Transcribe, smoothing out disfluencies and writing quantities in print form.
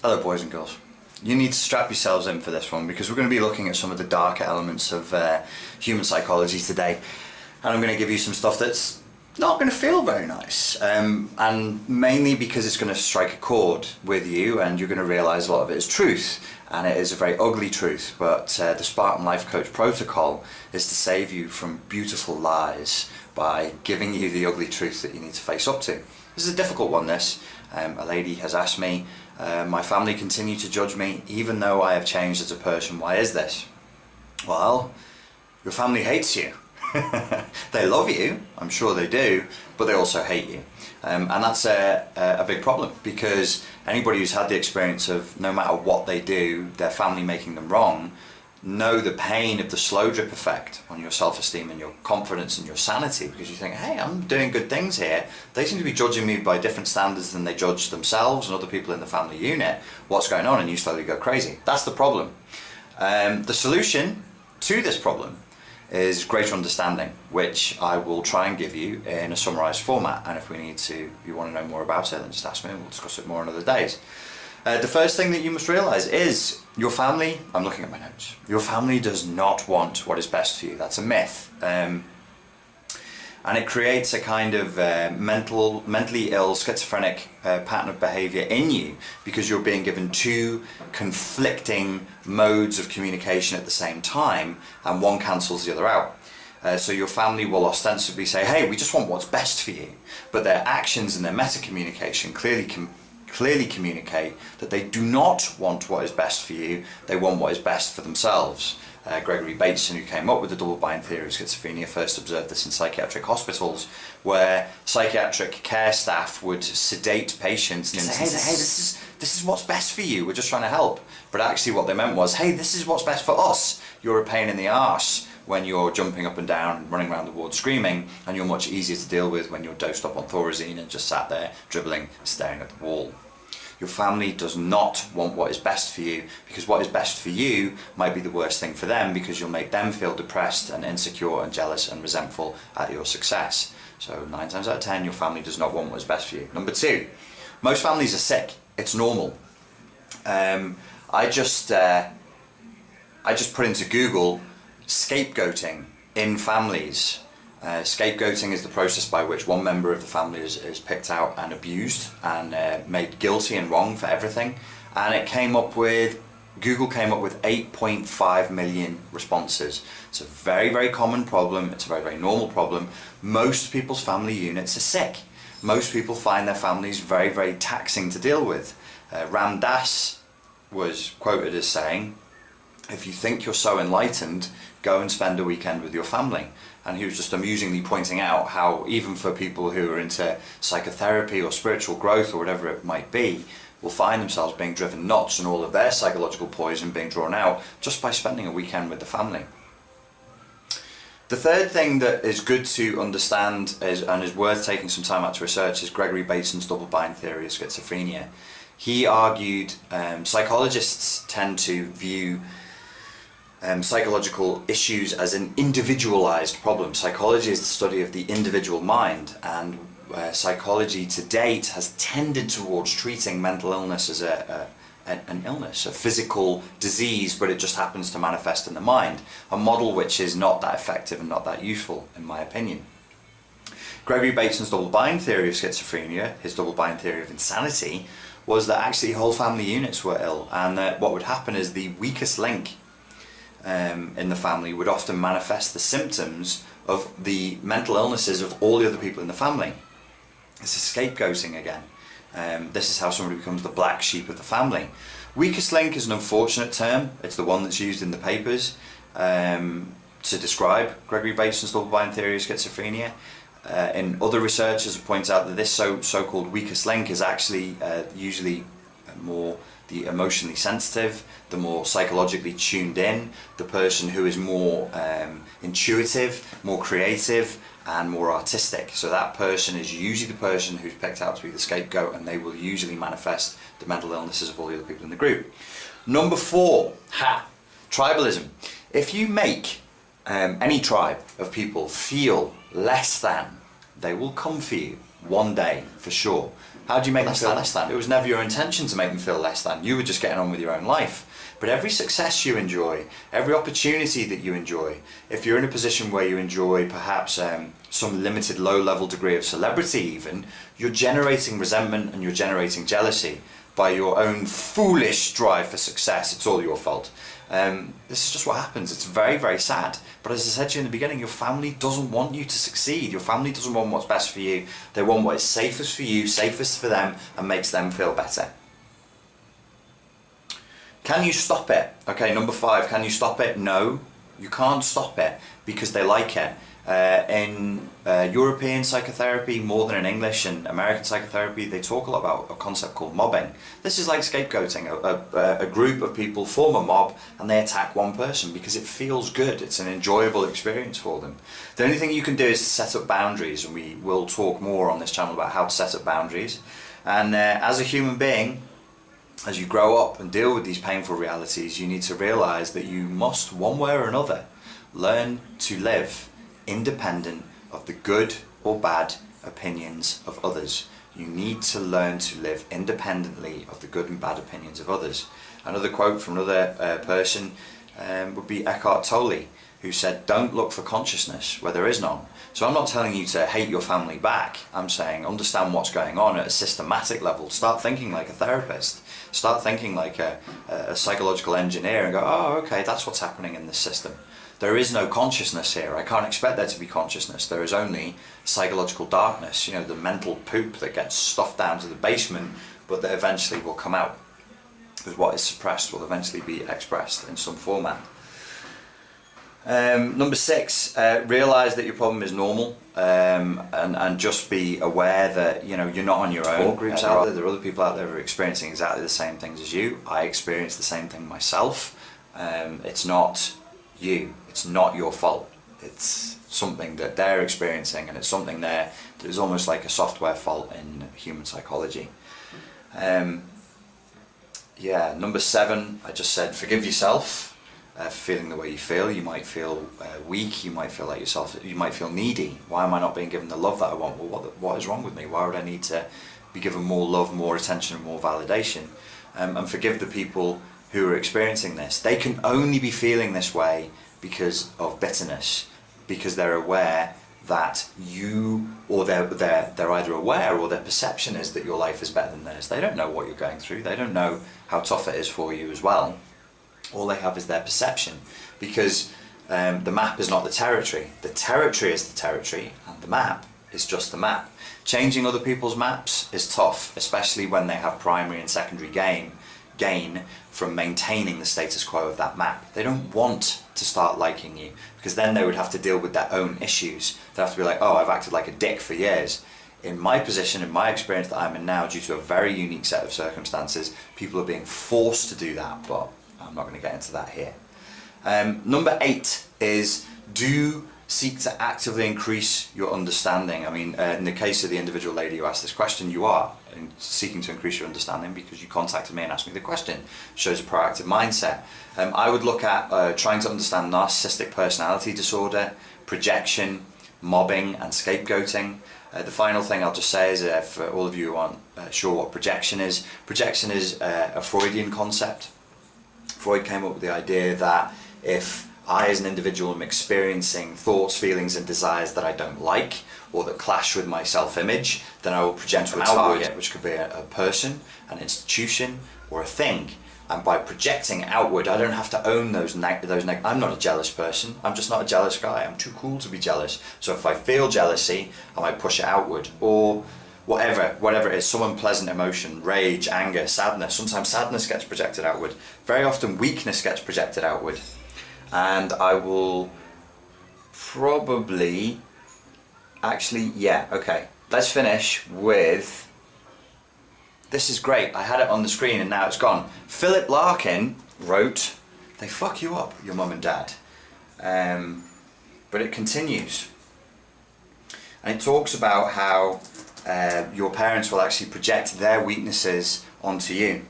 Hello boys and girls. You need to strap yourselves in for this one because we're going to be looking at some of the darker elements of human psychology today, and I'm going to give you some stuff that's not going to feel very nice, and mainly because it's going to strike a chord with you and you're going to realise a lot of it is truth, and it is a very ugly truth, but the Spartan Life Coach protocol is to save you from beautiful lies by giving you the ugly truth that you need to face up to. This is a difficult one, this. A lady has asked me, my family continue to judge me even though I have changed as a person. Why is this? Well, your family hates you. They love you, I'm sure they do, but they also hate you. And that's a big problem, because anybody who's had the experience of no matter what they do, their family making them wrong, know the pain of the slow drip effect on your self-esteem and your confidence and your sanity, because you think, hey, I'm doing good things here. They seem to be judging me by different standards than they judge themselves and other people in the family unit. What's going on? And you slowly go crazy. That's the problem. The solution to this problem is greater understanding, which I will try and give you in a summarised format. And if you want to know more about it, then just ask me and we'll discuss it more on other days. The first thing that you must realise is your family, I'm looking at my notes, your family does not want what is best for you. That's a myth. And it creates a kind of mentally ill, schizophrenic pattern of behaviour in you, because you're being given two conflicting modes of communication at the same time, and one cancels the other out. So your family will ostensibly say, hey, we just want what's best for you, but their actions and their meta-communication clearly communicate that they do not want what is best for you, they want what is best for themselves. Gregory Bateson, who came up with the double-bind theory of schizophrenia, first observed this in psychiatric hospitals, where psychiatric care staff would sedate patients and say, hey, this is what's best for you, we're just trying to help. But actually what they meant was, hey, this is what's best for us. You're a pain in the arse when you're jumping up and down and running around the ward screaming, and you're much easier to deal with when you're dosed up on Thorazine and just sat there dribbling, staring at the wall. Your family does not want what is best for you, because what is best for you might be the worst thing for them, because you'll make them feel depressed and insecure and jealous and resentful at your success. So 9 times out of 10, your family does not want what is best for you. Number 2, most families are sick. It's normal. I just put into Google scapegoating in families. Scapegoating is the process by which one member of the family is picked out and abused and made guilty and wrong for everything. And Google came up with 8.5 million responses. It's a very, very common problem. It's a very, very normal problem. Most people's family units are sick. Most people find their families very, very taxing to deal with. Ram Dass was quoted as saying, if you think you're so enlightened, go and spend a weekend with your family. And he was just amusingly pointing out how even for people who are into psychotherapy or spiritual growth or whatever it might be, will find themselves being driven nuts and all of their psychological poison being drawn out just by spending a weekend with the family. The third thing that is good to understand and is worth taking some time out to research is Gregory Bateson's double-bind theory of schizophrenia. He argued psychologists tend to view psychological issues as an individualized problem. Psychology is the study of the individual mind, and psychology to date has tended towards treating mental illness as an illness, a physical disease, but it just happens to manifest in the mind. A model which is not that effective and not that useful, in my opinion. Gregory Bateson's double-bind theory of schizophrenia, his double-bind theory of insanity, was that actually whole family units were ill, and that what would happen is the weakest link in the family would often manifest the symptoms of the mental illnesses of all the other people in the family. This is scapegoating again. This is how somebody becomes the black sheep of the family. Weakest link is an unfortunate term. It's the one that's used in the papers to describe Gregory Bateson's double-bind theory of schizophrenia. In other researchers point out that this so-called weakest link is actually usually more the emotionally sensitive, the more psychologically tuned in, the person who is more intuitive, more creative and more artistic. So that person is usually the person who's picked out to be the scapegoat, and they will usually manifest the mental illnesses of all the other people in the group. Number 4, tribalism. If you make any tribe of people feel less than, they will come for you one day for sure. How do you make them feel less than? It was never your intention to make them feel less than. You were just getting on with your own life. But every success you enjoy, every opportunity that you enjoy, if you're in a position where you enjoy perhaps some limited low-level degree of celebrity even, you're generating resentment and you're generating jealousy by your own foolish drive for success. It's all your fault. This is just what happens. It's very, very sad. But as I said to you in the beginning, your family doesn't want you to succeed. Your family doesn't want what's best for you. They want what is safest for you, safest for them, and makes them feel better. Can you stop it? Okay, number 5, can you stop it? No, you can't stop it because they like it. In European psychotherapy, more than in English and American psychotherapy, they talk a lot about a concept called mobbing. This is like scapegoating. A group of people form a mob and they attack one person because it feels good. It's an enjoyable experience for them. The only thing you can do is to set up boundaries, and we will talk more on this channel about how to set up boundaries. And as a human being, as you grow up and deal with these painful realities, you need to realize that you must, one way or another, learn to live independent of the good or bad opinions of others. You need to learn to live independently of the good and bad opinions of others. Another quote from another person would be Eckhart Tolle, who said, "Don't look for consciousness where there is none." So I'm not telling you to hate your family back. I'm saying understand what's going on at a systematic level. Start thinking like a therapist. Start thinking like a psychological engineer and go, oh, okay, that's what's happening in this system. There is no consciousness here. I can't expect there to be consciousness. There is only psychological darkness, you know, the mental poop that gets stuffed down to the basement, but that eventually will come out. Because what is suppressed will eventually be expressed in some format. Number 6, realize that your problem is normal, and just be aware that, you know, you're not on your own. Support groups out there, there are other people out there who are experiencing exactly the same things as you. I experience the same thing myself. It's not you, it's not your fault. It's something that they're experiencing, and it's something that is almost like a software fault in human psychology. Yeah, number 7, I just said forgive yourself. Feeling the way you feel. You might feel weak, you might feel like yourself, you might feel needy. Why am I not being given the love that I want? Well, what is wrong with me? Why would I need to be given more love, more attention, and more validation? And forgive the people who are experiencing this. They can only be feeling this way because of bitterness, because they're aware that you, or they're either aware or their perception is that your life is better than theirs. They don't know what you're going through. They don't know how tough it is for you as well. All they have is their perception, because the map is not the territory. The territory is the territory, and the map is just the map. Changing other people's maps is tough, especially when they have primary and secondary gain from maintaining the status quo of that map. They don't want to start liking you, because then they would have to deal with their own issues. They have to be like, oh, I've acted like a dick for years. In my position, in my experience that I'm in now, due to a very unique set of circumstances, people are being forced to do that, but I'm not going to get into that here. Number 8 is do seek to actively increase your understanding. I mean, in the case of the individual lady who asked this question, you are seeking to increase your understanding because you contacted me and asked me the question. It shows a proactive mindset. I would look at trying to understand narcissistic personality disorder, projection, mobbing, and scapegoating. The final thing I'll just say is for all of you who aren't sure what projection is a Freudian concept. Freud came up with the idea that if I as an individual am experiencing thoughts, feelings and desires that I don't like, or that clash with my self-image, then I will project to a target, which could be a person, an institution, or a thing. And by projecting outward, I don't have to own those I'm not a jealous person. I'm just not a jealous guy. I'm too cool to be jealous. So if I feel jealousy, I might push it outward, or whatever it is, some unpleasant emotion, rage, anger, sadness. Sometimes sadness gets projected outward. Very often weakness gets projected outward. And I will probably, let's finish with, this is great, I had it on the screen and now it's gone. Philip Larkin wrote, they fuck you up, your mum and dad. But it continues. And it talks about how your parents will actually project their weaknesses onto you.